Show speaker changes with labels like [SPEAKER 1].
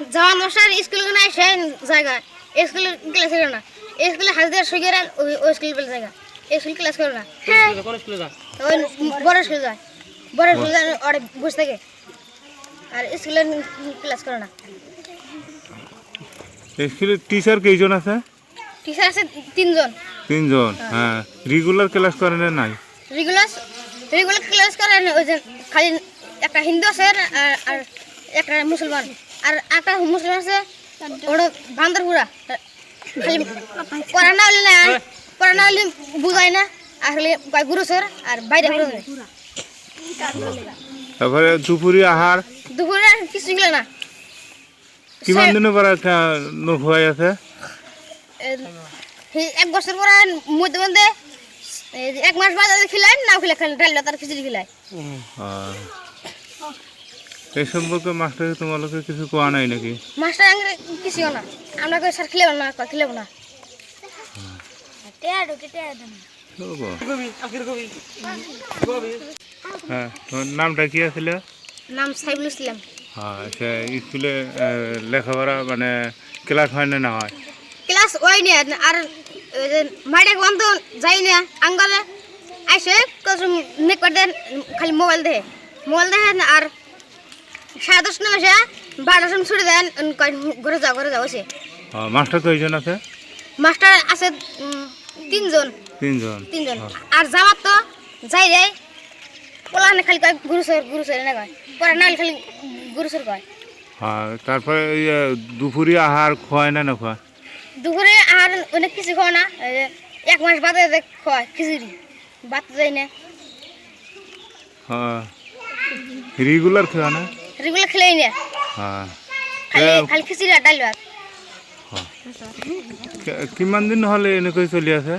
[SPEAKER 1] जवान muster school के ना है जाएगा स्कूल क्लास करना स्कूल हाजिर सुगेरा ओ स्कूल पे जाएगा स्कूल क्लास करना
[SPEAKER 2] कौन स्कूल जा
[SPEAKER 1] बड़ा स्कूल जाए बड़ा स्कूल और बसते के और स्कूल क्लास करना
[SPEAKER 3] स्कूल टीचर कईজন আছে
[SPEAKER 1] टीचर আছে তিনজন
[SPEAKER 3] হ্যাঁ রেগুলার ক্লাস করে না নাই
[SPEAKER 1] রেগুলার ক্লাস করে ওই যে খালি একটা হিন্দু আছে আর একটা মুসলমান আর একটা মুসলমান আছে ওটা বান্দরপুরা খালি পড়ানা হলে বুঝায় না আসলে গুরু স্যার আর বাইরে গুরু
[SPEAKER 3] তারপরে দুপুরে আহার
[SPEAKER 1] দুপুরে কিছু গেল না
[SPEAKER 3] কিমান দিনের পরে নখুয়াই আছে
[SPEAKER 1] এক বছর পরে মধ্যে মধ্যে এক মাস বাদে খিলাই না খিলাই খালি ডাল তার খিচুড়ি খিলাই
[SPEAKER 3] এই সম্পর্কে মাস্টার তোমালোকে কিছু কোয়া নাই নাকি
[SPEAKER 1] মাস্টার কিছু না আমরা কই স্যার খিলাব না খিলাব না
[SPEAKER 3] হ্যাঁ তোমার নামটা কি আছিল
[SPEAKER 1] নাম সাইবুল ইসলাম
[SPEAKER 3] হ্যাঁ সে স্কুলে লেখাপড়া মানে ক্লাস হয় না হয়
[SPEAKER 1] ক্লাস হয় না আর মাঠে বন্ধ যাই না আঙ্গলে আইসে নেকবার দেন খালি মোবাইল দেখে আর 10:30 না আসে 12টার সময় ছুটি দেন ঘরে যাও সে
[SPEAKER 3] মাস্টার কয়জন আছে
[SPEAKER 1] মাস্টার আছে তিনজন আর জামাত তো যাই রে পোলানে খালি কয় গুরু স্যার না কয় পরে না খালি গুরু স্যার কয়
[SPEAKER 3] হ্যাঁ তারপরে দুপুরে আহার খায় না খায়
[SPEAKER 1] দুপুরে আহার অনেক কিছু খাওয়া না এক মাস বাদে খাওয়া খিচুড়ি ভাত যাই না
[SPEAKER 3] হ্যাঁ রেগুলার খাওয়া না
[SPEAKER 1] রেগুলার খেলেই না
[SPEAKER 3] হ্যাঁ
[SPEAKER 1] খালি খিচুড়ি আর ডাল ভাত
[SPEAKER 3] কিমান দিন হলে এনেকৈ চলি আছে